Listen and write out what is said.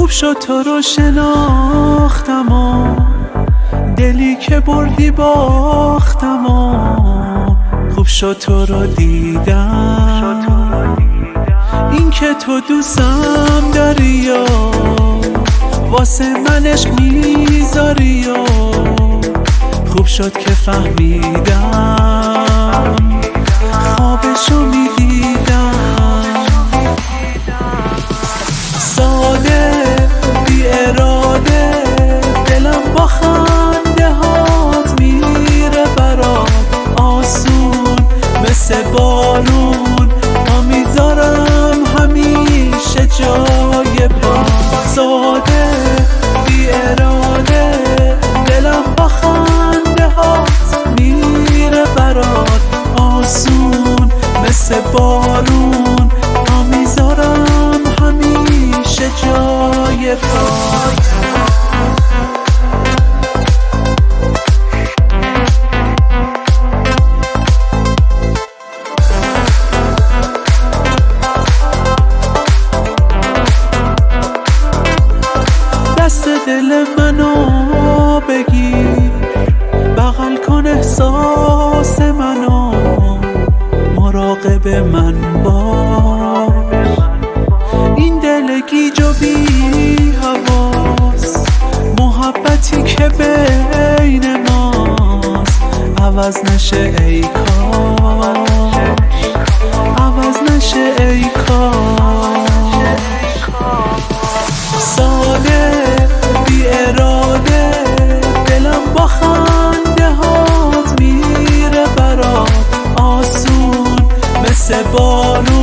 خوب شد تو رو شناختم و دلی که بردی باختم و خوب شد تو رو دیدم. این که تو دوستم داری و واسه من عشق میذاری و خوب شد که فهمیدم خوابشو میدیدم. ساده بی اراده دلم با خنده هات میره برات آسون مثل بارون. ما میذارم همیشه جای پا. ساده بی اراده دلم با خنده هات میره برات آسون مثل بارون. ما میذارم همیشه جای پای. دست دل منو بگیر بغل کن احساس منو مراقب من باش. این دل گیج و بی حواس محبتی که بین ماست عوض نشه ای کاش، عوض نشه ای کاش. ساده بی اراده دلم با خنده هات میره برات آسون مثل بارون.